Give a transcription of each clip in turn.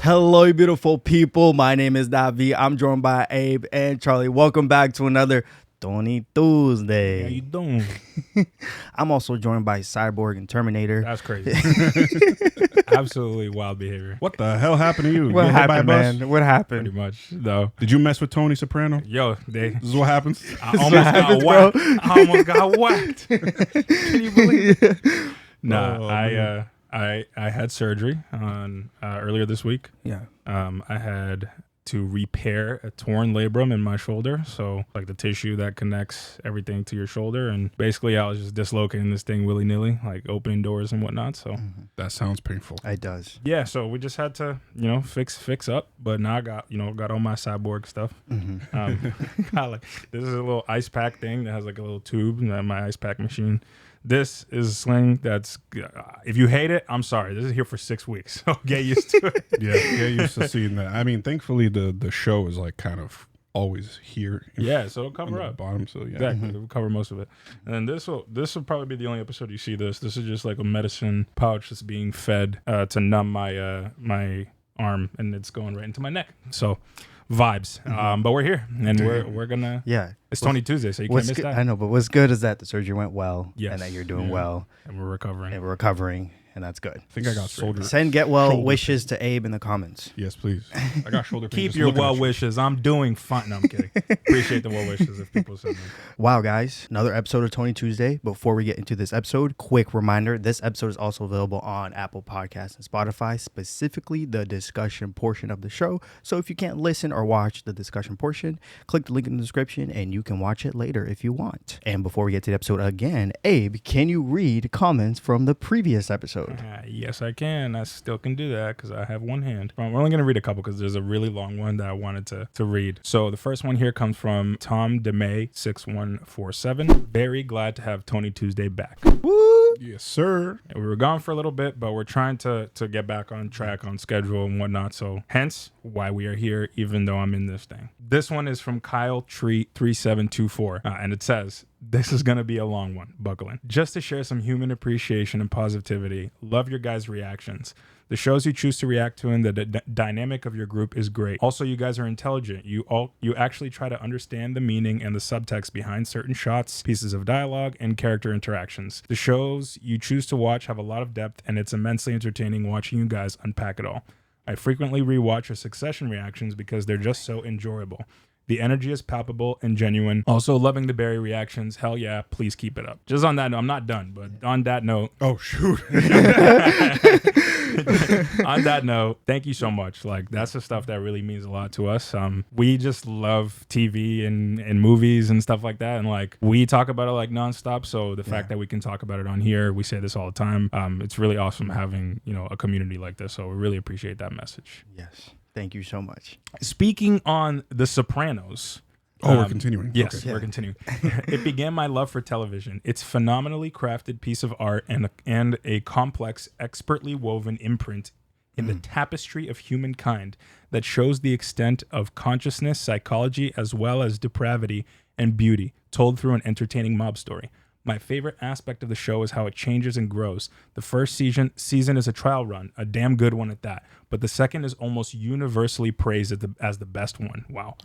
Hello, beautiful people. My name is Davi. I'm joined by Abe and Charlie. Welcome back to another Tony Tuesday. How you doing? I'm also joined by Cyborg and Terminator. That's crazy. Absolutely wild behavior. What the hell happened to you? What You hit by a happened, bus? man? What happened? Pretty much, though. Did you mess with Tony Soprano? Yo, This is what happens. I almost got whacked. Can you believe it? Nah, Oh, I had surgery on earlier this week. Yeah. I had to repair a torn labrum in my shoulder, so like the tissue that connects everything to your shoulder, and basically I was just dislocating this thing willy-nilly, like opening doors and whatnot. So That sounds painful. It does. yeah, so we just had to fix up, but now I got all my cyborg stuff. Got like, this is a little ice pack thing that has like a little tube, and my ice pack machine. This is a sling that's, if you hate it, I'm sorry. This is here for 6 weeks, so get used to it. Yeah, get used to seeing that. I mean, thankfully the show is like kind of always here. Yeah, so it'll in cover the up. bottom. So yeah, Exactly, we'll cover most of it. And then this will probably be the only episode you see this. This is just like a medicine pouch that's being fed to numb my my arm, and it's going right into my neck. So vibes. But we're here, and we're gonna. Yeah. It's Tony Tuesday, so you can't miss that. I know, but what's good is that the surgery went well. Yes. And that you're doing Yeah. well. And we're recovering. And we're recovering. And that's good. I think I got shoulder. Send get well shoulder wishes to Abe in the comments. Yes, please. I got shoulder pain. Keep just your looking at well you. wishes. I'm doing fine. No, I'm kidding. Appreciate the well wishes if people send them. Wow, guys, another episode of Tony Tuesday. Before we get into this episode, quick reminder, this episode is also available on Apple Podcasts and Spotify, specifically the discussion portion of the show. So if you can't listen or watch the discussion portion, click the link in the description and you can watch it later if you want. And before we get to the episode again, Abe, can you read comments from the previous episode? Yes, I can. I still can do that because I have one hand. We're only going to read a couple because there's a really long one that I wanted to read. So the first one here comes from Tom DeMay 6147. Very glad to have Tony Tuesday back. Woo! Yes, sir. We were gone for a little bit, but we're trying to get back on track, on schedule and whatnot. So hence why we are here, even though I'm in this thing. This one is from Kyle Tree 3724, and it says, "This is going to be a long one. Buckle in. Just to share some human appreciation and positivity. Love your guys' reactions. The shows you choose to react to and the dynamic of your group is great. Also, you guys are intelligent. You actually try to understand the meaning and the subtext behind certain shots, pieces of dialogue, and character interactions. The shows you choose to watch have a lot of depth, and it's immensely entertaining watching you guys unpack it all. I frequently rewatch your Succession reactions because they're just so enjoyable. The energy is palpable and genuine. Also loving the Barry reactions. Hell yeah, please keep it up." Just on that note, I'm not done, but on that note, Oh shoot. on that note, thank you so much. Like, that's the stuff that really means a lot to us. We just love TV and movies and stuff like that, and like we talk about it like nonstop. So the fact that we can talk about it on here, we say this all the time. It's really awesome having a community like this. So we really appreciate that message. Yes. Thank you so much. Speaking on The Sopranos. We're continuing. Yes, Okay. we're continuing. It began my love for television. It's phenomenally crafted piece of art and a complex, expertly woven imprint in the tapestry of humankind that shows the extent of consciousness, psychology, as well as depravity and beauty, told through an entertaining mob story. My favorite aspect of the show is how it changes and grows. The first season is a trial run, a damn good one at that, but the second is almost universally praised as the best one. Wow.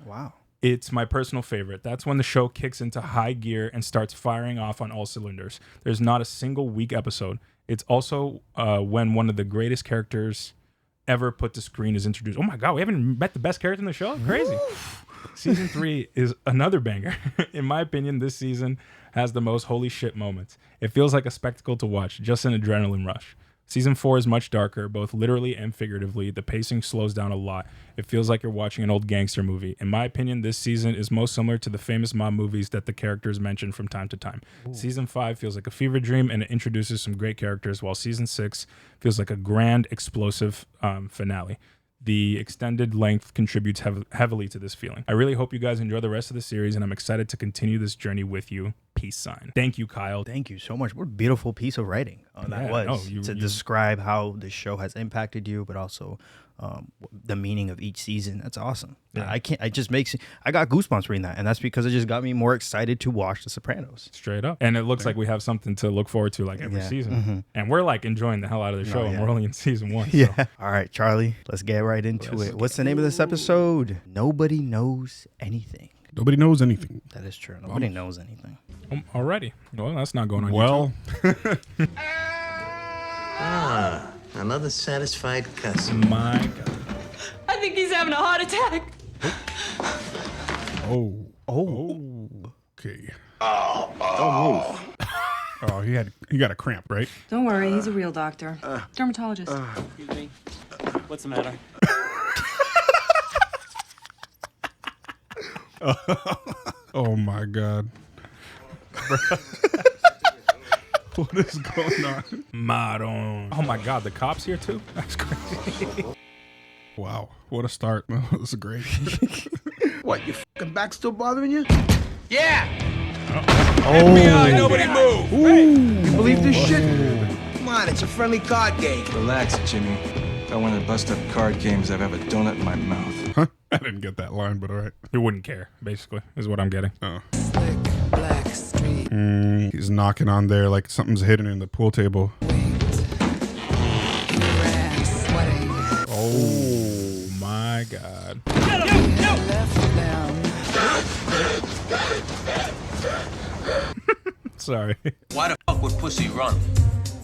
It's my personal favorite. That's when the show kicks into high gear and starts firing off on all cylinders. There's not a single weak episode. It's also when one of the greatest characters ever put to screen is introduced. Oh my God, we haven't met the best character in the show? Crazy. Season 3 is another banger. In my opinion, this season has the most holy shit moments. It feels like a spectacle to watch, just an adrenaline rush. Season 4 is much darker, both literally and figuratively. The pacing slows down a lot. It feels like you're watching an old gangster movie. In my opinion, this season is most similar to the famous mob movies that the characters mention from time to time. Ooh. Season 5 feels like a fever dream, and it introduces some great characters, while Season 6 feels like a grand, explosive finale. The extended length contributes heavily to this feeling. I really hope you guys enjoy the rest of the series, and I'm excited to continue this journey with you. peace sign. Thank you, Kyle. Thank you so much. What a beautiful piece of writing that was to describe how the show has impacted you, but also the meaning of each season. That's awesome. Yeah. I got goosebumps reading that, and that's because it just got me more excited to watch The Sopranos. Straight up. And it looks like we have something to look forward to like every season. Mm-hmm. And we're like enjoying the hell out of the show, and we're only in season 1. Yeah. So. All right, Charlie, let's get right into it. What's the name of this episode? Nobody knows anything. Nobody knows anything. That is true. Nobody knows anything. Already. Well, that's not going on Well, Another satisfied customer. My God. I think he's having a heart attack. okay. Oh, he got a cramp, right? Don't worry, he's a real doctor. Dermatologist. Excuse me. What's the matter? Oh my God. What is going on? Maron. Oh my God, the cops here too? That's crazy. Wow, what a start. This is great. What, your fucking back still bothering you? FBI, nobody move. You believe this shit? Come on, it's a friendly card game. Relax, Jimmy. If I wanted to bust up card games, I'd have a donut in my mouth. Huh? I didn't get that line, but all right. He wouldn't care, basically, is what I'm getting. Oh. He's knocking on there like something's hidden in the pool table. Oh my God. Sorry. Why the fuck would pussy run?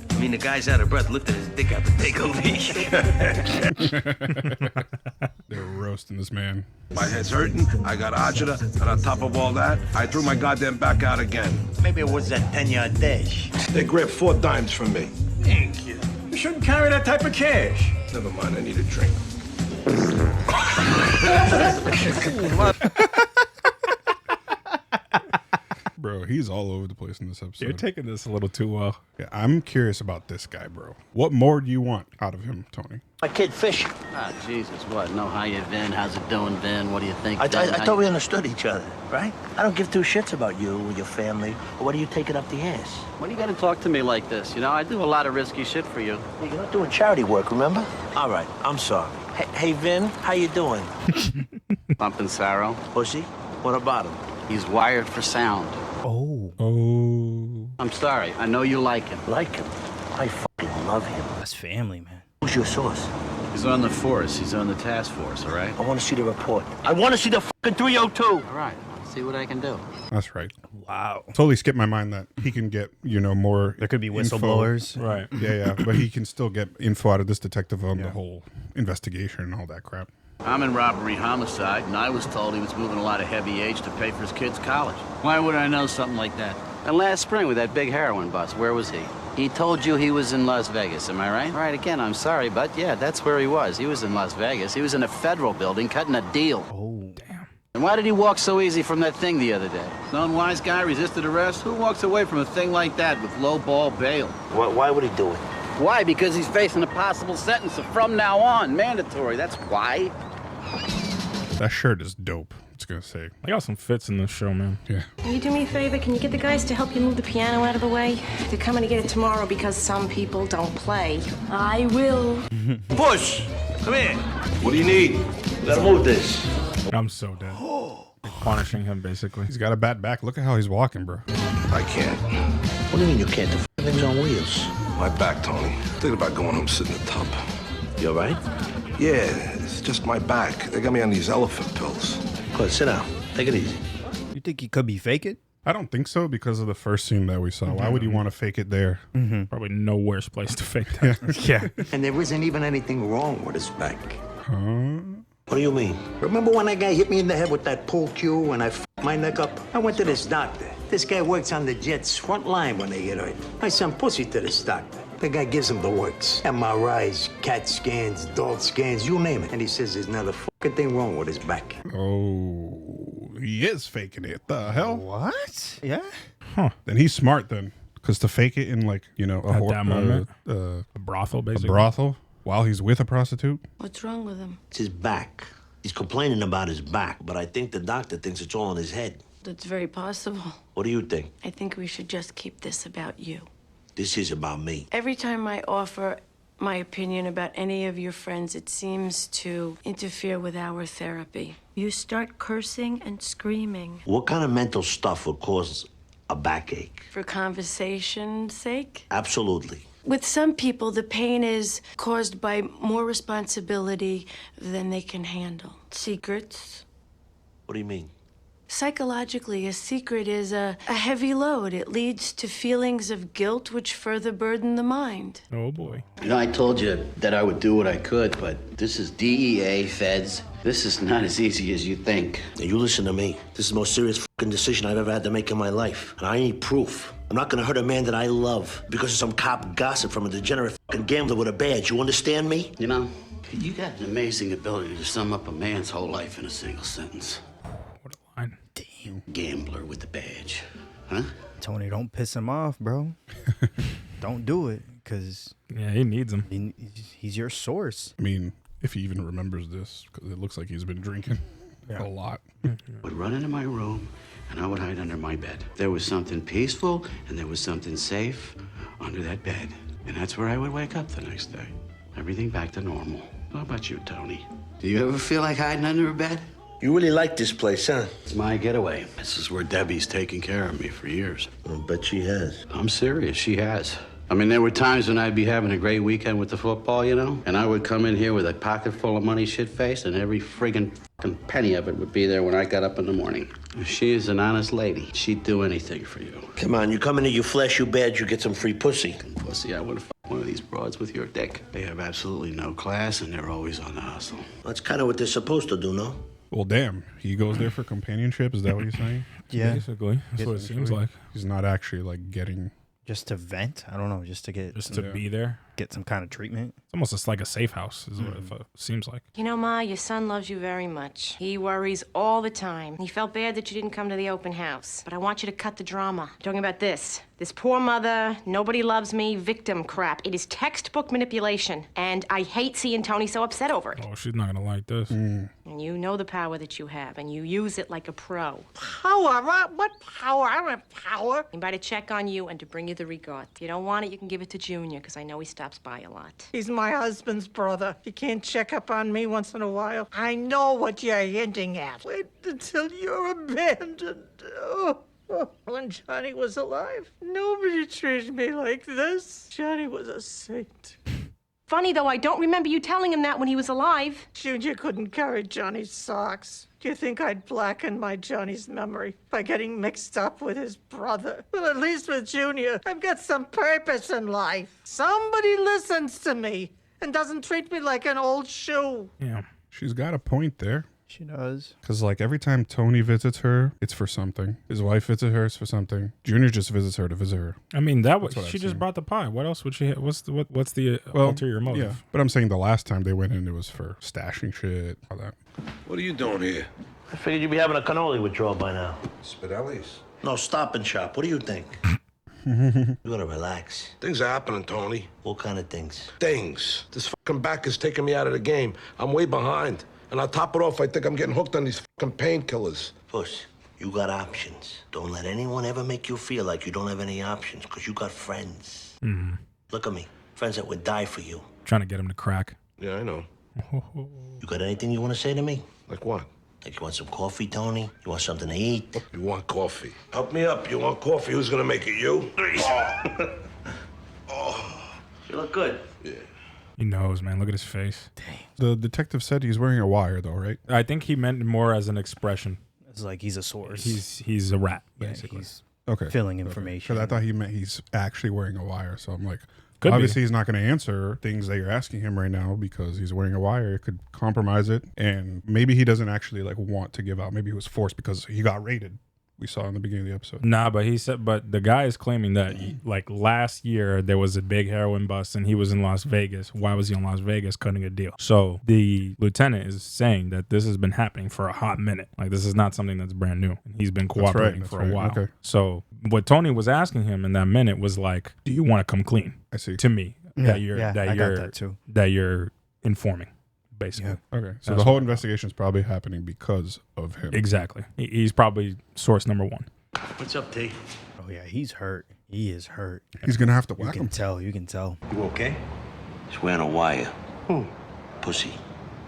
I mean, the guy's out of breath, lifting his dick out to take a leak. They're roasting this man. My head's hurting, I got agita, and on top of all that, I threw my goddamn back out again. Maybe it was that 10-yard dash. They grabbed 4 dimes from me. Thank you. You shouldn't carry that type of cash. Never mind, I need a drink. Bro, he's all over the place in this episode. You're taking this a little too well. Yeah, I'm curious about this guy, bro. What more do you want out of him, Tony? My kid fishing. Ah, Jesus, what? No, how you been? How's it doing, Ben? What do you think? I Ben? thought we understood each other, right? I don't give 2 shits about you or your family. Or what are you taking up the ass? When you gotta talk to me like this? You know, I do a lot of risky shit for you. Hey, you're not doing charity work, remember? All right, I'm sorry. Hey, Vin, how you doing? Pumping Sarro. Pussy? What about him? He's wired for sound. Oh, I'm sorry. I know you like him. Like him? I fucking love him. that's family, man. Who's your source? He's on the force. He's on the task force, all right? I want to see the report. I want to see the fucking 302. All right. See what I can do. That's right. Wow. Totally skipped my mind that he can get, more. There could be info. whistleblowers. Right. Yeah, but he can still get info out of this detective on the whole investigation and all that crap. I'm in robbery homicide, and I was told he was moving a lot of heavy age to pay for his kid's college. Why would I know something like that? And last spring with that big heroin bust, where was he? He told you he was in Las Vegas, am I right? All right, again, I'm sorry, but yeah, that's where he was. He was in Las Vegas. He was in a federal building cutting a deal. Oh, damn. And why did he walk so easy from that thing the other day? Known wise guy resisted arrest? Who walks away from a thing like that with low ball bail? Why would he do it? Why? Because he's facing a possible sentence of from now on, mandatory. That's why. That shirt is dope. It's gonna say. I got some fits in this show, man. Yeah. Can you do me a favor? Can you get the guys to help you move the piano out of the way? They're coming to get it tomorrow because some people don't play. I will. Push! Come here. What do you need? Gotta move this. I'm so dead. Punishing him, basically. He's got a bad back. Look at how he's walking, bro. I can't. What do you mean you can't? The fucking thing's on wheels. My back, Tony. Thinking about going home, sitting in the tub. You all right? Yeah, it's just my back. They got me on these elephant pills. Go ahead, sit down. Take it easy. You think he could be faking? I don't think so because of the first scene that we saw. Why would you want to fake it there? Probably no worse place to fake that. Yeah. And there isn't even anything wrong with his back. Huh? What do you mean? Remember when that guy hit me in the head with that pool cue and I f***ed my neck up? I went to this doctor. This guy works on the Jets' front line when they get hurt. I sent pussy to this doctor. The guy gives him the works. MRIs, CAT scans, DOLT scans, you name it. And he says there's not a fucking thing wrong with his back. Oh, he is faking it. The hell? What? Yeah. Then he's smart then, because to fake it in like At that moment, a brothel, a basically. brothel while he's with a prostitute. What's wrong with him? It's his back. He's complaining about his back, but I think the doctor thinks it's all in his head. That's very possible. What do you think? I think we should just keep this about you. This is about me. Every time I offer my opinion about any of your friends, it seems to interfere with our therapy. You start cursing and screaming. What kind of mental stuff would cause a backache? For conversation's sake? Absolutely. With some people, the pain is caused by more responsibility than they can handle. Secrets. What do you mean? Psychologically, a secret is a heavy load. It leads to feelings of guilt which further burden the mind. Oh, boy. You know, I told you that I would do what I could, but this is DEA, feds. This is not as easy as you think. Now, you listen to me. This is the most serious fucking decision I've ever had to make in my life. And I need proof. I'm not gonna hurt a man that I love because of some cop gossip from a degenerate fucking gambler with a badge. You understand me? You know, you got an amazing ability to sum up a man's whole life in a single sentence. What a line. Damn. Gambler with the badge. Huh? Tony, don't piss him off, bro. Don't do it, because Yeah, he needs him. he's your source. I mean, if he even remembers this, because it looks like he's been drinking a lot. Would run into my room and I would hide under my bed. There was something peaceful and there was something safe under that bed. And that's where I would wake up the next day. Everything back to normal. How about you, Tony? Do you ever feel like hiding under a bed? You really like this place, huh? It's my getaway. This is where Debbie's taken care of me for years. I bet she has. I'm serious, she has. I mean, there were times when I'd be having a great weekend with the football, you know? And I would come in here with a pocket full of money shit-faced, and every friggin' fucking penny of it would be there when I got up in the morning. She is an honest lady. She'd do anything for you. Come on, you come into, you flash your badge, you get some free pussy. Pussy, I would have one of these broads with your dick. They have absolutely no class, and they're always on the hustle. That's kind of what they're supposed to do, no? Well, damn. He goes there for companionship. Is that what you're saying? Yeah. Basically. That's what it seems like. He's not actually like getting. Just to vent? I don't know, just to Be there. get some kind of treatment. It's almost just like a safe house, is what it seems like. You know, Ma, your son loves you very much. He worries all the time. He felt bad that you didn't come to the open house. But I want you to cut the drama. I'm talking about this. This poor mother, nobody loves me, victim crap. It is textbook manipulation. And I hate seeing Tony so upset over it. Oh, she's not going to like this. And you know the power that you have, and you use it like a pro. Power? What power? I don't have power. I'm by to check on you and to bring you the regard. If you don't want it, you can give it to Junior, because I know he stops by a lot. He's my husband's brother. You can't check up on me once in a while. I know what you're hinting at. Wait until you're abandoned. Oh. When Johnny was alive, nobody treated me like this. Johnny was a saint. Funny, though, I don't remember you telling him that when he was alive. Junior couldn't carry Johnny's socks. Do you think I'd blacken my Johnny's memory by getting mixed up with his brother? Well, at least with Junior, I've got some purpose in life. Somebody listens to me and doesn't treat me like an old shoe. Yeah. She's got a point there. She does. Because, like, every time Tony visits her, it's for something. His wife visits her, it's for something. Junior just visits her to visit her. I mean, that was That's what she I've just seen. brought the pie. What else would she? What's the ulterior motive? Yeah, but I'm saying the last time they went in, it was for stashing shit, all that. What are you doing here? I figured you'd be having a cannoli withdrawal by now. Spinelli's. No, Stop and Shop. What do you think? You gotta relax. Things are happening, Tony. What kind of things? Things. This fucking back is taking me out of the game. I'm way behind. And I'll top it off, I think I'm getting hooked on these fucking painkillers. Puss, you got options. Don't let anyone ever make you feel like you don't have any options, because you got friends. Mm-hmm. Look at me. Friends that would die for you. Trying to get him to crack. Yeah, I know. You got anything you want to say to me? Like what? Like you want some coffee, Tony? You want something to eat? You want coffee? Help me up. You want coffee? Who's gonna make it? You? You look good. Yeah. He knows, man. Look at his face. The detective said he's wearing a wire, though, right? I think he meant more as an expression. It's like he's a source. He's a rat, Yeah, basically. he's Okay. filling information. Because I thought he meant he's actually wearing a wire. So I'm like, Could be. obviously he's not going to answer things that you're asking him right now because he's wearing a wire. It could compromise it. And maybe he doesn't actually like want to give out. Maybe he was forced because he got raided. We saw in the beginning of the episode. Nah, but he said, but the guy is claiming that like last year there was a big heroin bust and he was in Las Vegas. Why was he in Las Vegas cutting a deal? So the lieutenant is saying that this has been happening for a hot minute. Like this is not something that's brand new. He's been cooperating That's for right. a while. Okay. So what Tony was asking him in that minute was like, do you want to come clean I see. to me Yeah, that you're yeah, that I you're got that too. that you're informing? basically. Okay, so That's the whole what- investigation is probably happening because of him. Exactly. He's probably source number one. What's up, T? Oh yeah, he's hurt. He is hurt. He's gonna have to You whack can him. tell. You can tell. You okay? He's wearing a wire. Who? Pussy.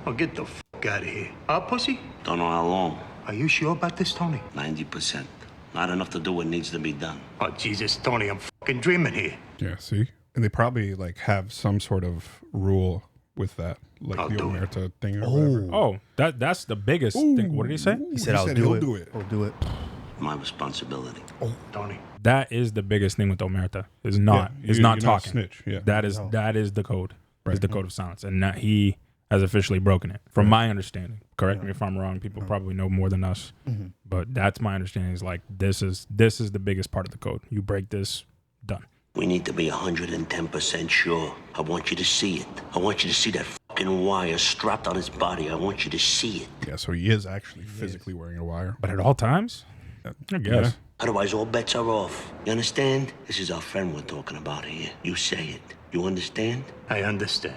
Oh, get the out of here. Pussy? Don't know how long. Are you sure about this, Tony? 90%. Not enough to do what needs to be done. Oh, Jesus, Tony, I'm fucking dreaming here. Yeah, see, and they probably like have some sort of rule with that, like I'll the do it. omerta thing or whatever. Oh, that's the biggest thing. What did he say? He said, "I'll do he'll it. do it. I'll do it." My responsibility. Tony. That is the biggest thing with omerta. Is not Yeah, is you're not not a talking. snitch, yeah. That is the code. Is Right. the code of silence, and that he has officially broken it, from my understanding. Correct me if I'm wrong. People probably know more than us, but that's my understanding. Is like this is the biggest part of the code. You break this, done. We need to be 110% sure. I want you to see it. I want you to see that fucking wire strapped on his body. I want you to see it. Yeah, so he is actually physically wearing a wire. But at all times, I guess. Yeah. Otherwise, all bets are off. You understand? This is our friend we're talking about here. You say it. You understand? I understand.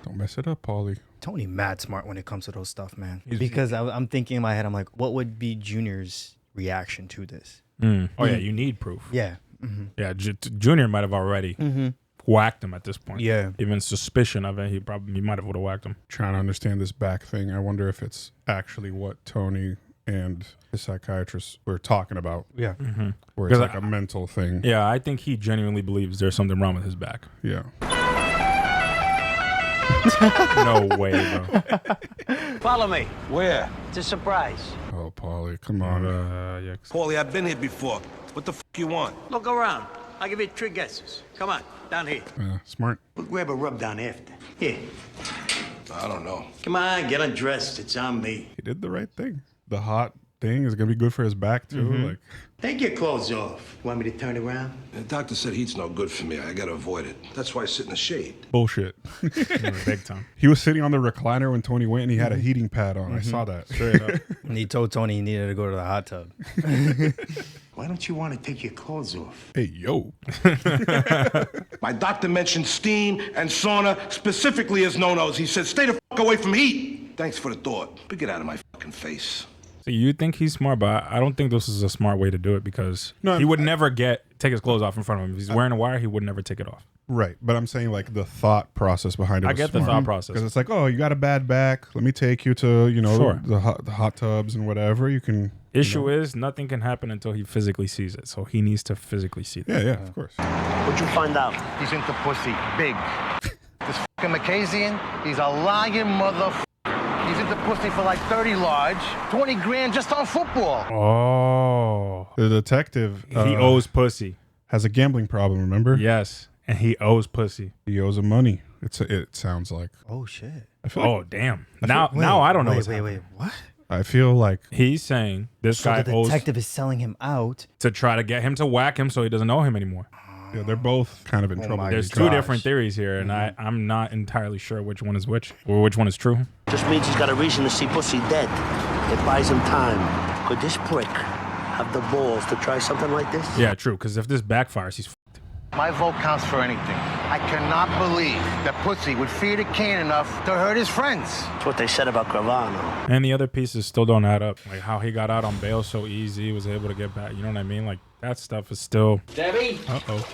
Don't mess it up, Paulie. Tony mad smart when it comes to those stuff, man. Because I'm thinking in my head, I'm like, what would be Junior's reaction to this? Oh yeah, you need proof. Yeah. Yeah, Junior might have already whacked him at this point. Yeah. Even suspicion of it, he might have would have whacked him. Trying to understand this back thing. I wonder if it's actually what Tony and his psychiatrist were talking about. Yeah. Where it's 'Cause like a mental thing. Yeah, I think he genuinely believes there's something wrong with his back. Yeah. No way, bro. Follow me. Where? It's a surprise. Oh, Paulie, come on. Yeah. Paulie, I've been here before. What the you want? Look around. I'll give you 3 guesses. Come on, down here. Smart. We'll grab a rub down after. Here. I don't know. Come on, get undressed. It's on me. He did the right thing. The hot thing is gonna be good for his back too. Like, Take your clothes off. Want me to turn around? The doctor said heat's no good for me. I gotta avoid it. That's why I sit in the shade. bullshit. Big time. He was sitting on the recliner when Tony went, and he had a heating pad on. I saw that. Straight up. And he told Tony he needed to go to the hot tub. Why don't you want to take your clothes off? Hey, yo. My doctor mentioned steam and sauna specifically as no-nos. He said, stay the fuck away from heat. Thanks for the thought, but get out of my fucking face. So you think he's smart, but I don't think this is a smart way to do it because No, he would never take his clothes off in front of him. If he's wearing a wire, he would never take it off. Right, but I'm saying like the thought process behind it. I was get the smart. thought process. Because it's like, oh, you got a bad back. Let me take you to, Sure. the hot tubs and whatever. You can. Issue is nothing can happen until he physically sees it. So he needs to physically see that. Yeah, of course. What'd you find out? He's into pussy. Big. This fucking Macasian, he's a lying mother. He's into pussy for like 30 large, 20 grand just on football. Oh. The detective. He owes pussy. Has a gambling problem. Remember? Yes, and he owes pussy. He owes him money. It sounds like. Oh shit! I feel Oh like, damn! Now I don't know. Wait, what? I feel like He's saying this So guy the owes detective is selling him out. to try to get him to whack him so he doesn't know him anymore. yeah, they're both kind of in trouble. my There's gosh. two different theories here, and I'm not entirely sure which one is which or which one is true. Just means he's got a reason to see pussy dead. It buys him time. Could this prick have the balls to try something like this? Yeah, true. Because if this backfires, he's fucked. My vote counts for anything. I cannot believe that pussy would feed a can enough to hurt his friends. That's what they said about Gravano. And the other pieces still don't add up. Like how he got out on bail so easy, was able to get back. You know what I mean? Like that stuff is still. Debbie? Uh-oh.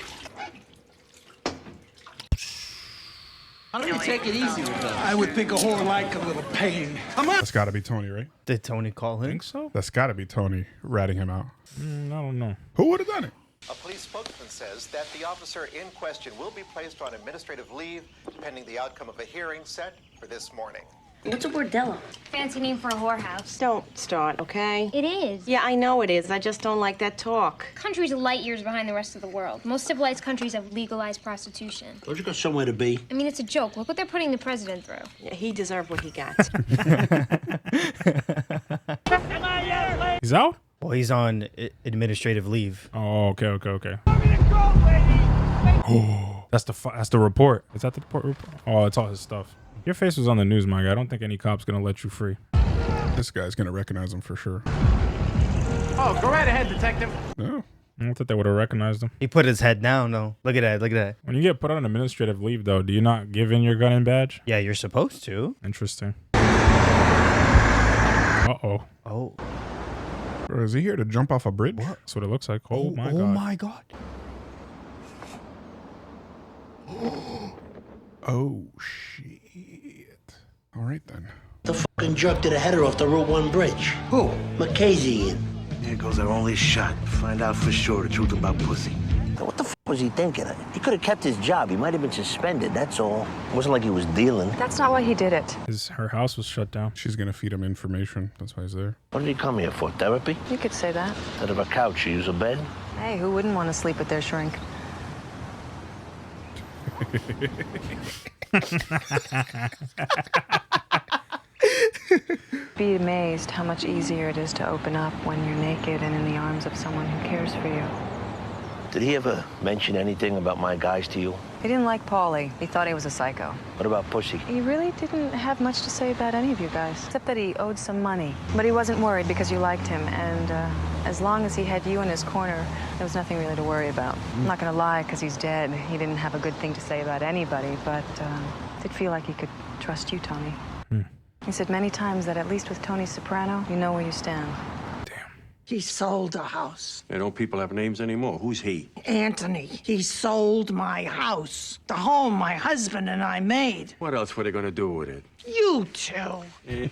Why don't you take it easy with us? I would think a whore like a little pain. Come on. That's got to be Tony, right? Did Tony call him? Think so? That's got to be Tony ratting him out. I don't know. Who would have done it? A police spokesman says that the officer in question will be placed on administrative leave pending the outcome of a hearing set for this morning. What's a bordello? Fancy name for a whorehouse. Don't start, okay? It is. Yeah, I know it is. I just don't like that talk. Countries are light years behind the rest of the world. Most civilized countries have legalized prostitution. Don't you got somewhere to be? I mean, it's a joke. Look what they're putting the president through. Yeah, he deserved what he got. He's out? Well, he's on administrative leave. Oh, okay. Oh, that's the report. Is that the report? Oh, it's all his stuff. Your face was on the news, my guy. I don't think any cop's gonna let you free. This guy's going to recognize him for sure. Oh, go right ahead, detective. No. I don't think they would have recognized him. He put his head down, though. Look at that. Look at that. When you get put on administrative leave, though, do you not give in your gun and badge? Yeah, you're supposed to. Interesting. Uh-oh. Oh. Or is he here to jump off a bridge? What? That's what it looks like. Oh my God. Oh, my God. Oh, shit. All right, then. The fucking jerk did a header off the Route 1 bridge. Who? Macasian. Here goes our only shot. Find out for sure the truth about pussy. What the was he thinking? He could have kept his job. He might have been suspended, that's all. It wasn't like he was dealing. That's not why he did it. Her house was shut down. She's going to feed him information. That's why he's there. What did he come here for, therapy? You could say that. Instead of a couch, you use a bed? Hey, who wouldn't want to sleep with their shrink? Be amazed how much easier it is to open up when you're naked and in the arms of someone who cares for you. Did he ever mention anything about my guys to you? He didn't like Paulie. He thought he was a psycho. What about pussy? He really didn't have much to say about any of you guys, except that he owed some money. But he wasn't worried because you liked him, and as long as he had you in his corner, there was nothing really to worry about. I'm not gonna lie, because he's dead. He didn't have a good thing to say about anybody, but did feel like he could trust you, Tony. He said many times that at least with Tony Soprano, you know where you stand. He sold a house. Hey, don't people have names anymore? Who's he? Anthony, he sold my house. The home my husband and I made. What else were they gonna do with it? You two.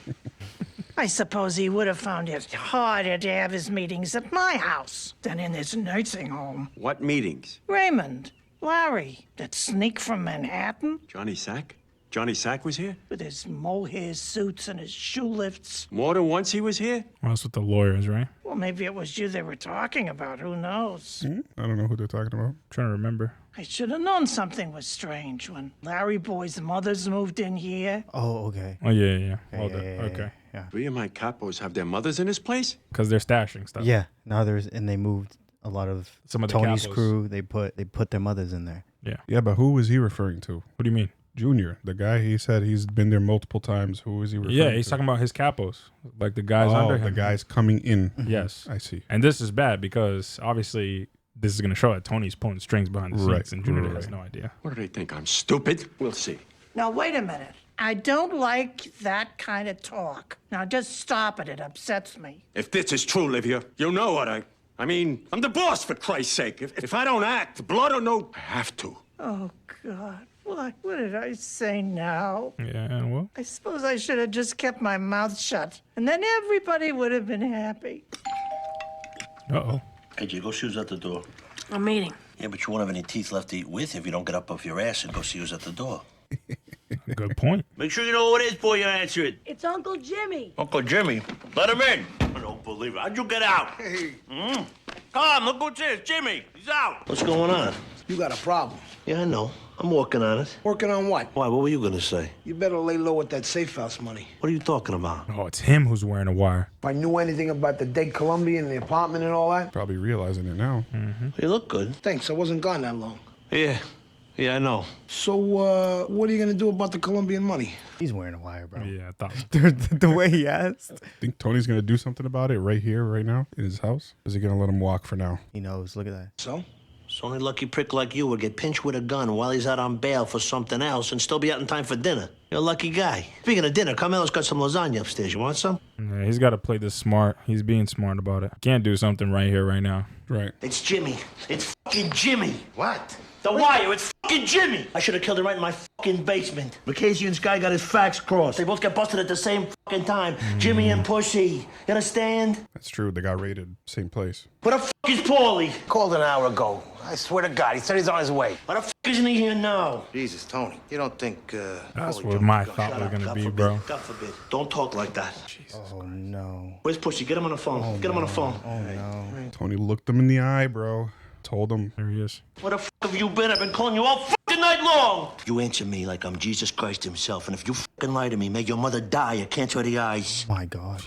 I suppose he would have found it harder to have his meetings at my house than in his nursing home. What meetings? Raymond, Larry, that sneak from Manhattan Johnny Sack? Johnny Sack was here? with his mohair suits and his shoe lifts. More than once he was here? Well, that's with the lawyers, right? Well, maybe it was you they were talking about. Who knows? I don't know who they're talking about. I'm trying to remember. I should have known something was strange when Larry Boy's mothers moved in here. Oh, okay. Oh, yeah. Well yeah, done. yeah, Okay. Yeah. Three of my capos have their mothers in this place? Because they're stashing stuff. Yeah. Now they moved a lot of Some of the Tony's capos. crew. They put their mothers in there. Yeah. Yeah, but who was he referring to? What do you mean? Junior, the guy he said he's been there multiple times. Who was he referring to? Yeah, he's talking about his capos, like the guys under him. the guys coming in. Yes. I see. And this is bad because obviously this is going to show that Tony's pulling strings behind the scenes Right, and Junior right. has no idea. What do they think? I'm stupid? We'll see. Now, wait a minute. I don't like that kind of talk. Now, just stop it. It upsets me. If this is true, Livia, you know what I mean, I'm the boss, for Christ's sake. If I don't act, blood or no, I have to. Oh, God. What did I say now? Yeah, well. I suppose I should have just kept my mouth shut, and then everybody would have been happy. Uh-oh. Hey, Jay, go see who's at the door. I'm meeting. Yeah, but you won't have any teeth left to eat with if you don't get up off your ass and go see who's at the door. Good point. Make sure you know who it is before you answer it. It's Uncle Jimmy. Uncle Jimmy, let him in. I don't believe it. How'd you get out? Hey, Come on, look who's here. Jimmy, he's out. What's going on? you got a problem. Yeah, I know. I'm working on it. Working on what? Why, what were you gonna say? You better lay low with that safe house money. What are you talking about? Oh, it's him who's wearing a wire. If I knew anything about the dead Colombian and the apartment and all that. Probably realizing it now. You look good. Thanks, I wasn't gone that long. Yeah, I know. So, what are you gonna do about the Colombian money? He's wearing a wire, bro. Yeah, I thought. The way he asked. Think Tony's gonna do something about it right here, right now, in his house? Is he gonna let him walk for now? He knows. Look at that. So? So only lucky prick like you would get pinched with a gun while he's out on bail for something else and still be out in time for dinner. You're a lucky guy. Speaking of dinner, Carmelo's got some lasagna upstairs. You want some? Yeah, he's got to play this smart. He's being smart about it. Can't do something right here, right now. Right. It's Jimmy. It's fucking Jimmy. What? The wire, it's fucking Jimmy. I should have killed him right in my fucking basement. Macasian's guy got his facts crossed. They both got busted at the same fucking time. Jimmy and Pussy. You understand? That's true. They got raided. Same place. Where the fuck is Paulie? Called an hour ago. I swear to God, he said he's on his way. Why the fuck isn't he here now? Jesus, Tony, you don't think, That's Paulie what jumped my the gun? thought Shut was up. going to God be, forbid. bro. God forbid. Don't talk like that. Oh, no. Where's Pussy? Get him on the phone. Get him on the phone. Oh, no. Tony looked him in the eye, bro. Told him. There he is. Where the fuck have you been? I've been calling you all fucking night long. You answer me like I'm Jesus Christ himself, and if you fucking lie to me, make your mother die a cancer of the eyes. My God.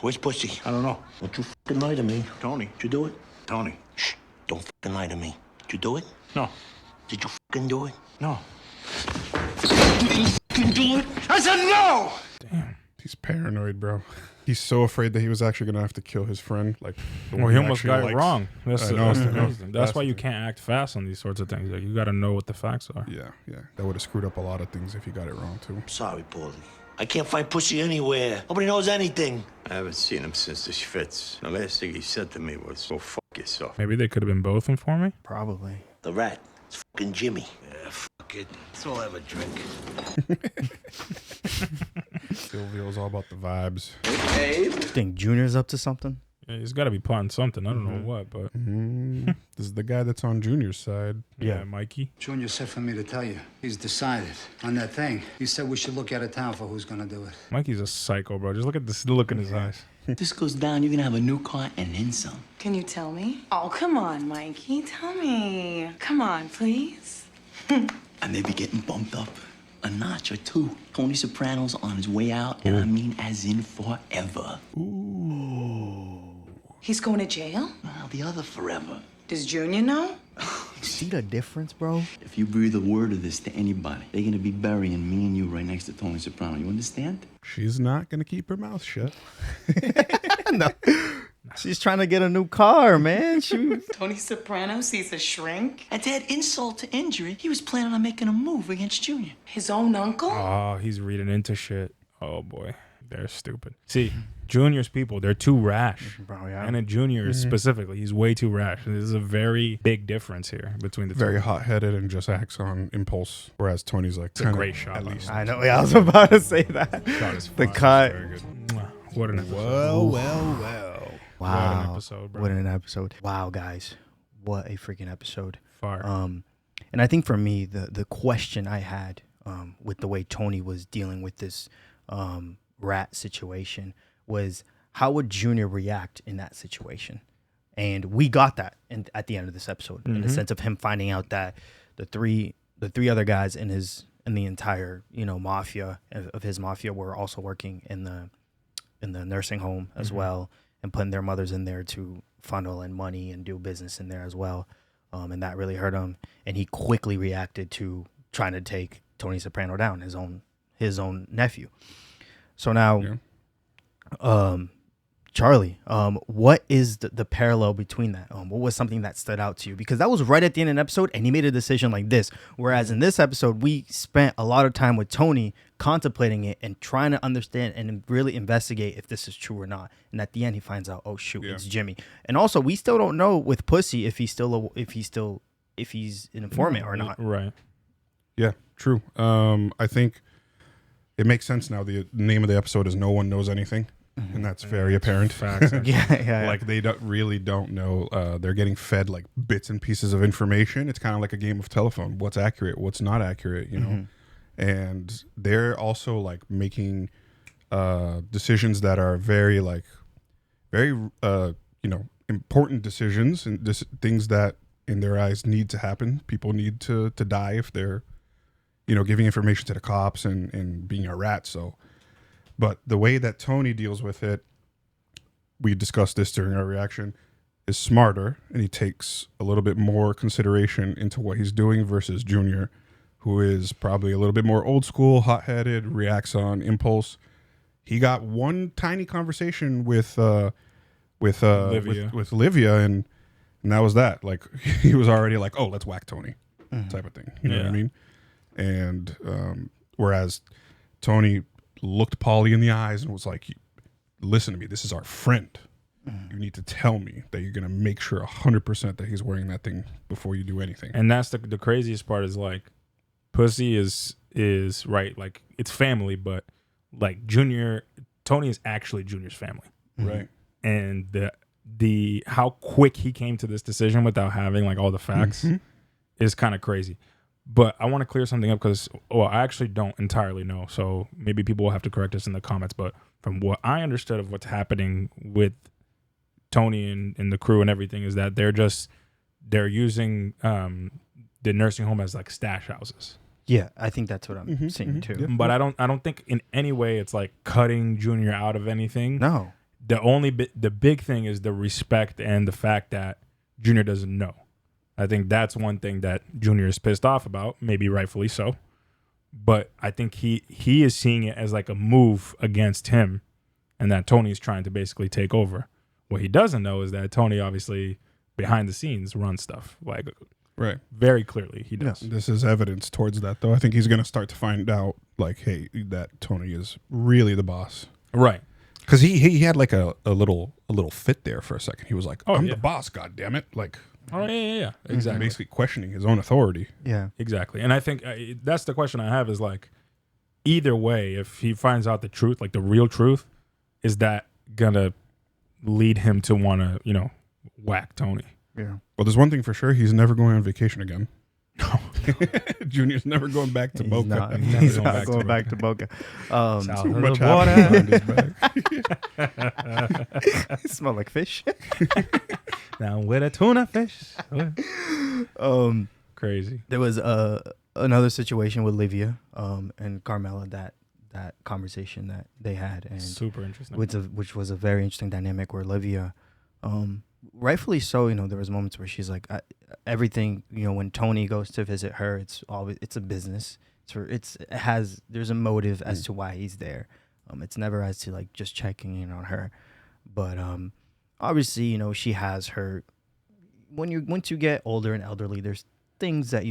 Where's Pussy? I don't know. Don't you fucking lie to me. Tony. Did you do it? Tony. Shh. Don't fucking lie to me. Did you do it? No. Did you fucking do it? No. Did you fucking do it? I said no! He's paranoid, bro. He's so afraid that he was actually going to have to kill his friend. Like, well, he almost got it likes. wrong. That's, I know. that's why you can't act fast on these sorts of things. Like, you got to know what the facts are. Yeah. That would have screwed up a lot of things if he got it wrong, too. Sorry, Paulie. I can't find Pussy anywhere. Nobody knows anything. I haven't seen him since the Schwitz. The last thing he said to me was, "Go fuck yourself." Maybe they could have been both informing. Probably. The rat. It's fucking Jimmy. Yeah, fuck it. That's all I ever drink. Silvio's all about the vibes. Think Junior's up to something? Yeah, he's got to be plotting something. I don't know what, but This is the guy that's on Junior's side. yeah, Mikey. Junior said for me to tell you. He's decided on that thing. He said we should look out of town for who's gonna do it. Mikey's a psycho, bro. Just look at this look in his eyes. If this goes down, you're gonna have a new car and then some. Can you tell me? Oh, come on, Mikey. Tell me. Come on, please. I may be getting bumped up a notch or two. Tony Soprano's on his way out, and I mean as in forever. He's going to jail? Well, the other forever. Does Junior know? See the difference, bro? If you breathe a word of this to anybody, they're gonna be burying me and you right next to Tony Soprano. You understand? She's not going to keep her mouth shut. No. She's trying to get a new car, man. Shoot. Tony Soprano sees a shrink? And to add insult to injury, he was planning on making a move against Junior. His own uncle? Oh, he's reading into shit. Oh, boy. They're stupid. See, Junior's people, they're too rash. Bro, yeah. And in Junior specifically, he's way too rash. This is a very big difference here between the two. Very hot-headed and just acts on impulse, whereas Tony's like, It's a great shot, at by the least. way. I know. Yeah, I was about to say that. Shot is The fire. cut. Very good. Mwah. What an episode. Well. Wow. Wow. What an episode, bro. What an episode. Wow, guys. What a freaking episode. Fire. And I think for me, the question I had with the way Tony was dealing with this rat situation was, how would Junior react in that situation? And we got that at the end of this episode, in the sense of him finding out that the three other guys in the entire mafia of his mafia were also working in the nursing home as well, and putting their mothers in there to funnel in money and do business in there as well. And that really hurt him. And he quickly reacted to trying to take Tony Soprano down, his own nephew. So now, Charlie, what is the parallel between that? What was something that stood out to you? Because that was right at the end of the episode, and he made a decision like this. Whereas in this episode, we spent a lot of time with Tony contemplating it and trying to understand and really investigate if this is true or not. And at the end, he finds out, oh shoot, it's Jimmy. And also, we still don't know with Pussy if he's an informant or not. Right. Yeah, true. I think it makes sense now. The name of the episode is "No One Knows Anything." And that's very apparent. Facts. Yeah. Like they don't know. They're getting fed like bits and pieces of information. It's kind of like a game of telephone. What's accurate? What's not accurate? You know. And they're also like making decisions that are very important decisions and things that in their eyes need to happen. People need to die if they're giving information to the cops and being a rat. So. But the way that Tony deals with it, we discussed this during our reaction, is smarter, and he takes a little bit more consideration into what he's doing versus Junior, who is probably a little bit more old school, hot-headed, reacts on impulse. He got one tiny conversation with Livia, and that was that. Like he was already like, "Oh, let's whack Tony," type of thing. You know what I mean? And whereas Tony looked Paulie in the eyes and was like, listen to me, this is our friend. You need to tell me that you're going to make sure 100% that he's wearing that thing before you do anything. And that's the craziest part is like, Pussy is right. Like it's family, but like Tony is actually Junior's family. Right. And the how quick he came to this decision without having like all the facts is kind of crazy. But I want to clear something up because, I actually don't entirely know. So maybe people will have to correct us in the comments. But from what I understood of what's happening with Tony and the crew and everything is that they're using the nursing home as like stash houses. Yeah, I think that's what I'm seeing too. Yeah. But I don't think in any way it's like cutting Junior out of anything. No. The big thing is the respect and the fact that Junior doesn't know. I think that's one thing that Junior is pissed off about, maybe rightfully so. But I think he is seeing it as like a move against him and that Tony's trying to basically take over. What he doesn't know is that Tony obviously behind the scenes runs stuff, like right, very clearly he does. This is evidence towards that, though. I think he's going to start to find out, like, hey, that Tony is really the boss, right? Because he had like a little fit there for a second. He was like, I'm yeah. the boss, God damn it! Like, yeah, exactly. Basically questioning his own authority. Yeah, exactly. And I think that's the question I have is like, either way, if he finds out the truth, like the real truth, is that gonna lead him to want to, whack Tony? Yeah. Well, there's one thing for sure: he's never going on vacation again. No, Junior's never going back to Boca. He's not going back to Boca. Too much happening water. Smell like fish. Now with a tuna fish. Crazy. There was another situation with Livia and Carmela, that conversation that they had, and super interesting, which was a very interesting dynamic where Livia, rightfully so, there was moments where she's like, everything, when Tony goes to visit her, it's a business. There's a motive as to why he's there. It's never as to like just checking in on her, but obviously, she has her. Once you get older and elderly, there's things that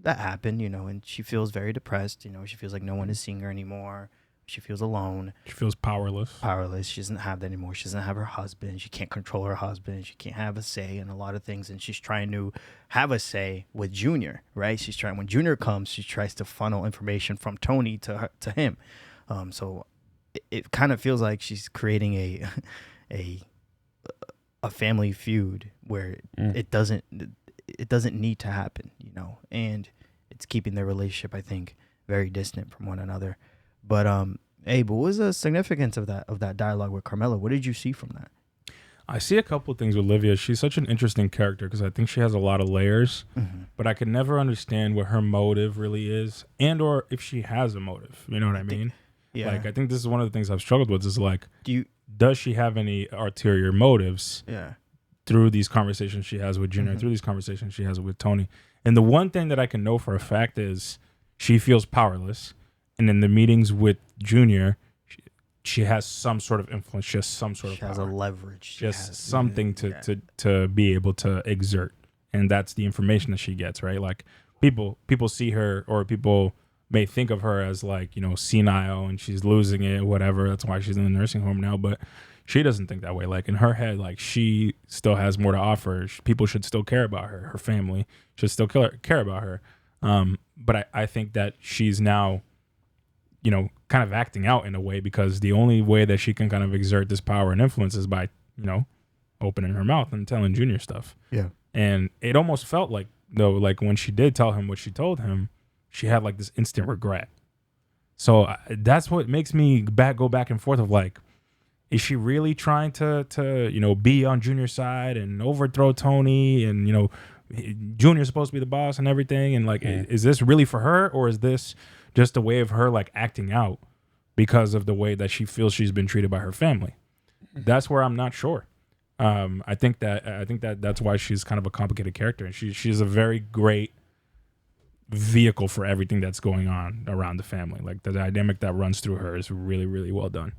happen, and she feels very depressed. She feels like no one is seeing her anymore. She feels alone. She feels powerless. She doesn't have that anymore. She doesn't have her husband. She can't control her husband. She can't have a say in a lot of things. And she's trying to have a say with Junior, right? When Junior comes, she tries to funnel information from Tony to him. So it kind of feels like she's creating a family feud where it doesn't need to happen, and it's keeping their relationship, I think, very distant from one another. But but what was the significance of that dialogue with Carmela? What did you see from that? I see a couple of things with Livia. She's such an interesting character because I think she has a lot of layers, but I could never understand what her motive really is, and or if she has a motive. You know what I mean? Yeah. Like, I think this is one of the things I've struggled with is like, does she have any ulterior motives? Yeah. Through these conversations she has with Junior, through these conversations she has with Tony. And the one thing that I can know for a fact is she feels powerless. And in the meetings with Junior, she has some sort of influence. She has some sort of power. She has a leverage. She has something to be able to exert. And that's the information that she gets, right? Like people see her, or people may think of her as like, senile and she's losing it, whatever. That's why she's in the nursing home now. But she doesn't think that way. Like in her head, like she still has more to offer. People should still care about her. Her family should still care about her. But I think that she's now, kind of acting out in a way, because the only way that she can kind of exert this power and influence is by, opening her mouth and telling Junior stuff. Yeah. And it almost felt like, though, like when she did tell him what she told him, she had like this instant regret. So that's what makes me go back and forth of like, is she really trying to be on Junior's side and overthrow Tony, and Junior's supposed to be the boss and everything, and like is this really for her, or is this just a way of her like acting out because of the way that she feels she's been treated by her family? That's where I'm not sure. I think that that's why she's kind of a complicated character, and she's a very great vehicle for everything that's going on around the family. Like the dynamic that runs through her is really, really well done.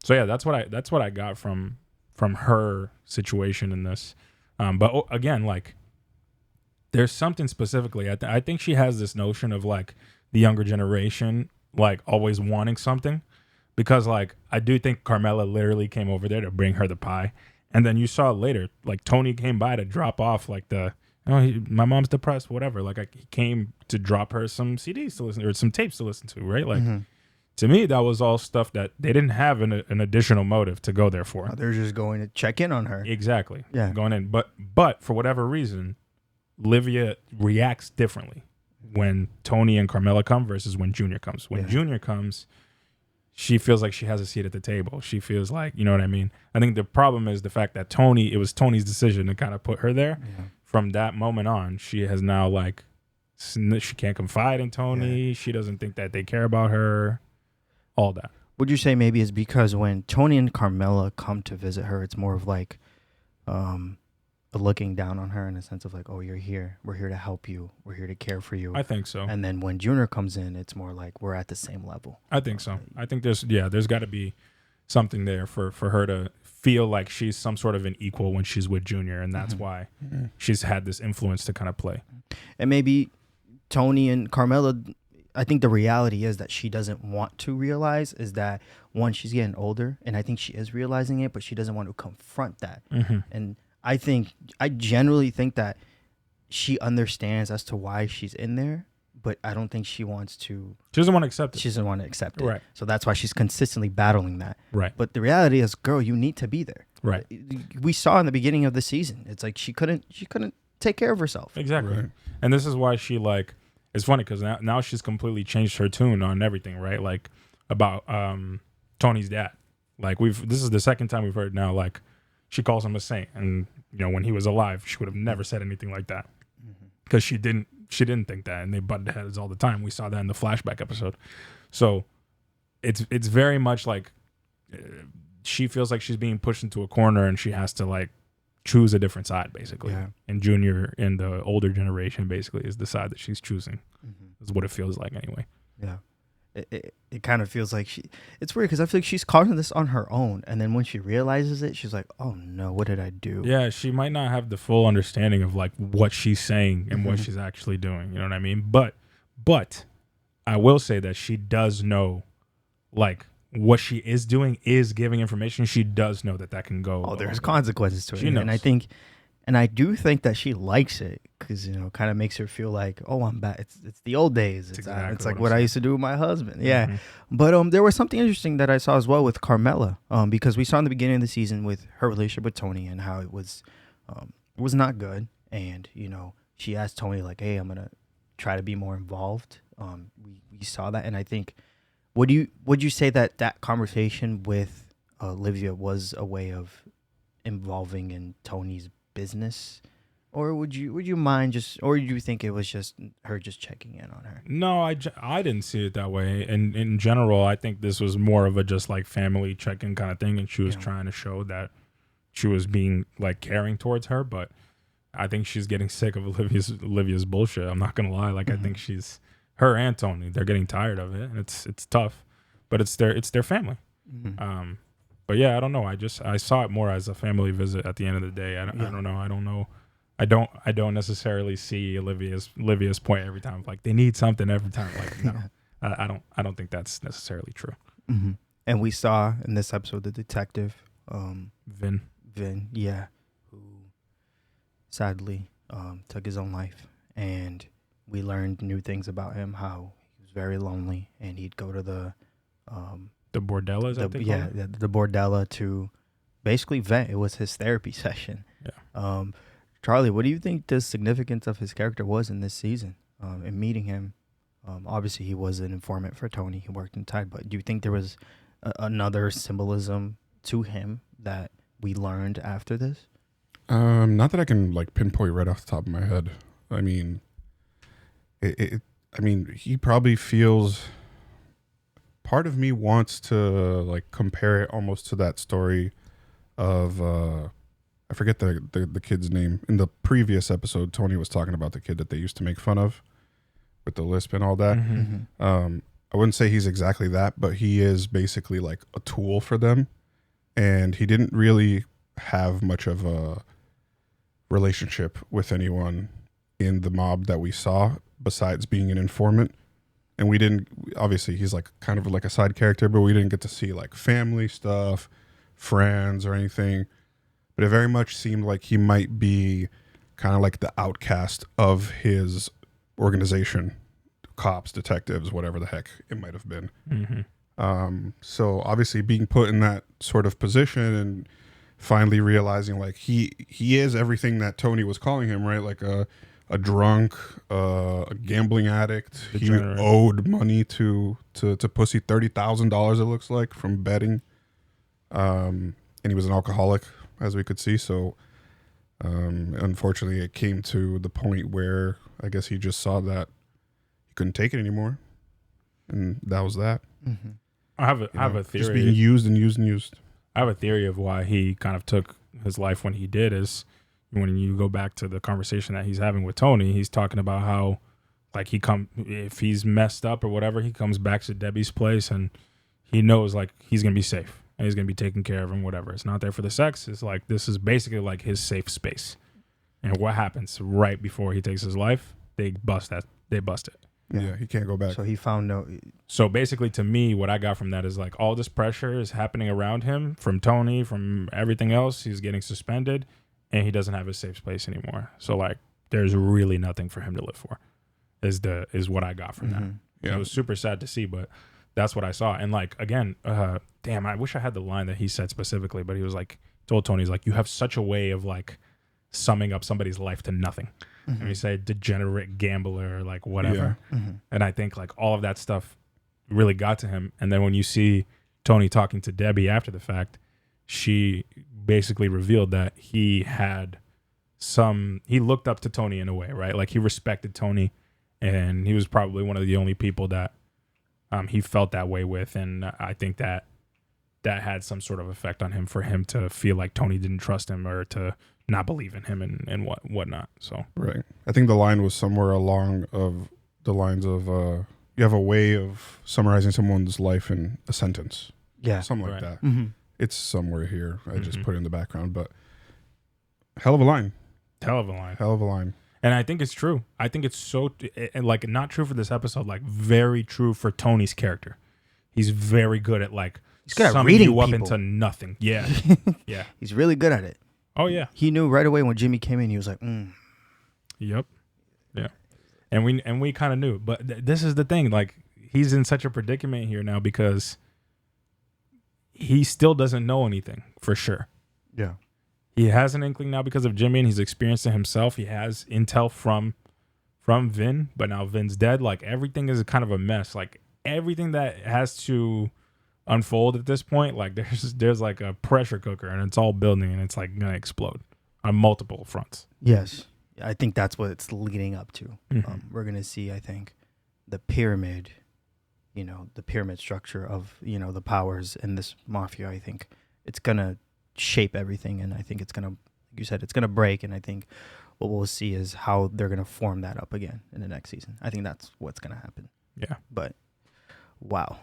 So yeah, that's what I got from her situation in this. But again, like there's something specifically. I think she has this notion of like the younger generation like always wanting something, because like I do think Carmela literally came over there to bring her the pie, and then you saw later like Tony came by to drop off like my mom's depressed, whatever. Like he came to drop her some CDs to listen, or some tapes to listen to, right? Like. To me, that was all stuff that they didn't have an additional motive to go there for. They're just going to check in on her. Exactly. Yeah. Going in. But for whatever reason, Livia reacts differently when Tony and Carmela come versus when Junior comes. When Junior comes, she feels like she has a seat at the table. She feels like, you know what I mean? I think the problem is the fact that it was Tony's decision to kind of put her there. Yeah. From that moment on, she has now like, she can't confide in Tony. Yeah. She doesn't think that they care about her. All that. Would you say maybe it's because when Tony and Carmela come to visit her, it's more of like looking down on her in a sense of like, oh, you're here. We're here to help you. We're here to care for you. I think so. And then when Junior comes in, it's more like we're at the same level. I think so. I think there's got to be something there for her to feel like she's some sort of an equal when she's with Junior, and that's why she's had this influence to kind of play. And maybe Tony and Carmela, I think the reality is that she doesn't want to realize is that, one, she's getting older, and I think she is realizing it, but she doesn't want to confront that. And I generally think that she understands as to why she's in there, but I don't think she wants to. She doesn't want to accept it. She doesn't want to accept it. Right. So that's why she's consistently battling that. Right. But the reality is, girl, you need to be there. Right. We saw in the beginning of the season, it's like she couldn't take care of herself. Exactly. Right. And this is why she like. It's funny because now she's completely changed her tune on everything, right? Like about Tony's dad. Like this is the second time we've heard now. Like she calls him a saint, and when he was alive, she would have never said anything like that because she didn't think that, and they butted heads all the time. We saw that in the flashback episode. So it's very much like she feels like she's being pushed into a corner, and she has to like choose a different side, basically. Yeah. And Junior and the older generation basically is the side that she's choosing. Is what it feels like anyway. Yeah. It kind of feels like it's weird because I feel like she's causing this on her own, and then when she realizes it, she's like, oh no, what did I do? Yeah, she might not have the full understanding of like what she's saying and what she's actually doing, you know what I mean? But I will say that she does know like what she is doing is giving information. She does know that can go. Oh, there's consequences to it. She knows. And I do think that she likes it because, kind of makes her feel like, oh, I'm back. It's the old days. It's like what I used to do with my husband. Yeah. But there was something interesting that I saw as well with Carmela because we saw in the beginning of the season with her relationship with Tony and how it was not good. And, she asked Tony like, hey, I'm going to try to be more involved. We saw that. And I think, would you say that conversation with Olivia was a way of involving in Tony's business, or would you mind or do you think it was just her just checking in on her? No, I didn't see it that way. And in general, I think this was more of a just like family check-in kind of thing, and she was trying to show that she was being like caring towards her. But I think she's getting sick of Olivia's bullshit. I'm not gonna lie. Like I think her and Tony, they're getting tired of it. It's tough, but it's their family. But yeah, I don't know. I saw it more as a family visit at the end of the day. I don't know. I don't necessarily see Olivia's point every time. Like they need something every time. Like no, I don't think that's necessarily true. And we saw in this episode the detective, Vin, yeah, who sadly took his own life, and we learned new things about him. How he was very lonely, and he'd go to the bordellas, the bordella to basically vent. It was his therapy session. Yeah. Charlie, what do you think the significance of his character was in this season? In meeting him, obviously he was an informant for Tony. He worked in Tide, but do you think there was another symbolism to him that we learned after this? Not that I can like pinpoint right off the top of my head. I mean, he probably feels. Part of me wants to like compare it almost to that story of I forget the kid's name. In the previous episode, Tony was talking about the kid that they used to make fun of with the lisp and all that. I wouldn't say he's exactly that, but he is basically like a tool for them. And he didn't really have much of a relationship with anyone in the mob that we saw besides being an informant. And we didn't, obviously he's like kind of like a side character, but we didn't get to see like family stuff, friends or anything. But it very much seemed like he might be kind of like the outcast of his organization, cops, detectives, whatever the heck it might have been. So obviously being put in that sort of position and finally realizing like he is everything that Tony was calling him, right? Like a drunk, a gambling addict. He owed money to Pussy, $30,000 it looks like, from betting. And he was an alcoholic, as we could see. So unfortunately it came to the point where I guess he just saw that he couldn't take it anymore. And that was that. I have a theory. Just being used and used and used. I have a theory of why he kind of took his life when he did is when you go back to the conversation that he's having with Tony, he's talking about how like if he's messed up or whatever, he comes back to Debbie's place and he knows like he's going to be safe. and he's gonna be taking care of him. Whatever. It's not there for the sex. It's like this is basically like his safe space. And what happens right before he takes his life? They bust that. They bust it. Yeah, he can't go back. So he found no. So basically, to me, what I got from that is like all this pressure is happening around him from Tony, from everything else. He's getting suspended, and he doesn't have a safe space anymore. So like, there's really nothing for him to live for. Is what I got from that. Yeah. It was super sad to see, but that's what I saw. And like again, damn, I wish I had the line that he said specifically, but he was like, told Tony, he's like, you have such a way of like summing up somebody's life to nothing. And he said degenerate gambler, like whatever. And I think like all of that stuff really got to him. And then when you see Tony talking to Debbie after the fact, she basically revealed that he looked up to Tony in a way, right? Like he respected Tony, and he was probably one of the only people that he felt that way with. And I think that had some sort of effect on him for him to feel like Tony didn't trust him or to not believe in him and whatnot. So right, I think the line was somewhere along of the lines of you have a way of summarizing someone's life in a sentence. Yeah, something like right. that. It's somewhere here. I just put it in the background, but hell of a line. Hell of a line. Hell of a line. And I think it's true. I think it's so like not true for this episode, like very true for Tony's character. He's very good at like summing you up into nothing. Yeah, yeah. He's really good at it. Oh yeah, he knew right away when Jimmy came in. He was like, Yep, yeah, and we kind of knew. But this is the thing. Like he's in such a predicament here now because he still doesn't know anything for sure. Yeah, he has an inkling now because of Jimmy, and he's experienced it himself. He has intel from Vin, but now Vin's dead. Like everything is kind of a mess. Like everything that has to unfold at this point, like there's like a pressure cooker and it's all building and it's like gonna explode on multiple fronts. Yes, I think that's what it's leading up to. We're gonna see, I think, the pyramid, the pyramid structure of the powers in this mafia. I think it's gonna shape everything, and I think it's gonna, like you said, it's gonna break. And I think what we'll see is how they're gonna form that up again in the next season. I think that's what's gonna happen. Yeah, but wow,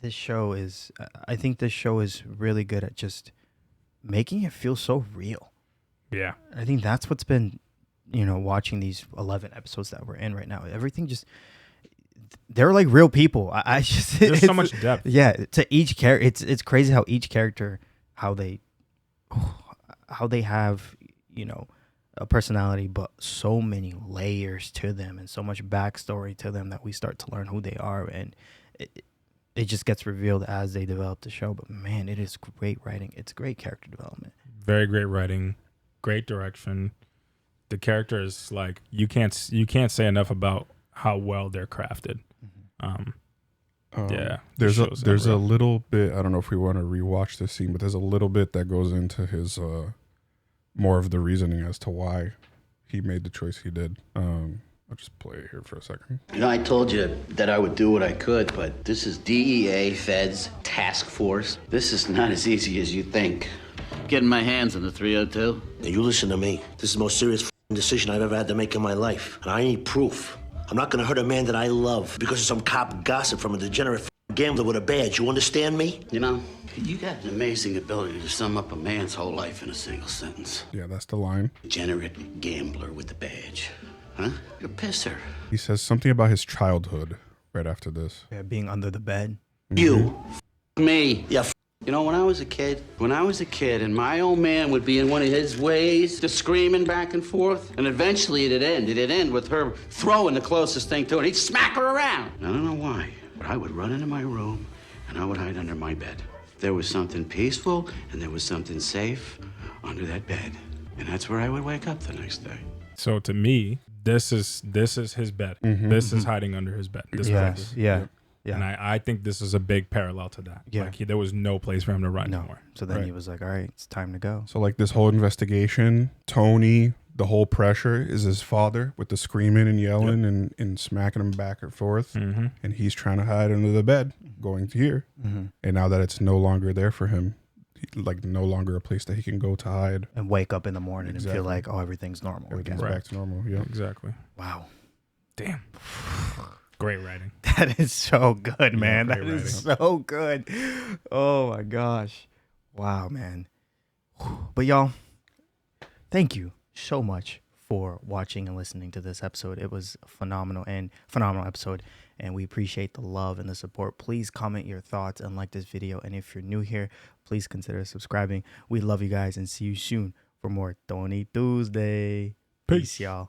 this show is, I think this show is really good at just making it feel so real. Yeah. I think that's what's been, watching these 11 episodes that we're in right now. Everything just, they're like real people. I just, there's so much depth. Yeah. To each character, it's crazy how each character, how they have, a personality, but so many layers to them and so much backstory to them that we start to learn who they are. And it just gets revealed as they develop the show. But man, it is great writing. It's great character development. Very great writing, great direction. The characters, like you can't say enough about how well they're crafted. Yeah, there's a little bit. I don't know if we want to rewatch this scene, but there's a little bit that goes into his more of the reasoning as to why he made the choice he did. I'll just play it here for a second. I told you that I would do what I could, but this is DEA, Feds, Task Force. This is not as easy as you think. Getting my hands on the 302. Now, you listen to me. This is the most serious decision I've ever had to make in my life. And I need proof. I'm not gonna hurt a man that I love because of some cop gossip from a degenerate gambler with a badge. You understand me? You got an amazing ability to sum up a man's whole life in a single sentence. Yeah, that's the line. Degenerate gambler with a badge. Huh? You're a pisser. He says something about his childhood right after this. Yeah, being under the bed. You. Me. Yeah. When I was a kid, and my old man would be in one of his ways, just screaming back and forth, and eventually it'd end. It'd end with her throwing the closest thing to it. He'd smack her around. I don't know why, but I would run into my room, and I would hide under my bed. There was something peaceful, and there was something safe under that bed. And that's where I would wake up the next day. So to me, this is his bed. This is hiding under his bed. This place. Yeah. And I think this is a big parallel to that. Yeah. Like there was no place for him to run anymore. So then he was like, all right, it's time to go. So like this whole investigation, Tony, the whole pressure is his father with the screaming and yelling and smacking him back and forth. And he's trying to hide under the bed, going to here. And now that it's no longer there for him, like no longer a place that he can go to hide. And wake up in the morning and feel like, oh, everything's normal. Everything's back to normal. Yeah, exactly. Wow. Damn. Great writing. That is so good, man. great That is so good. Oh my gosh. Wow, man. But y'all, thank you so much for watching and listening to this episode. It was a phenomenal episode, and we appreciate the love and the support. Please comment your thoughts and like this video. And if you're new here, please consider subscribing. We love you guys and see you soon for more Tony Tuesday. Peace y'all.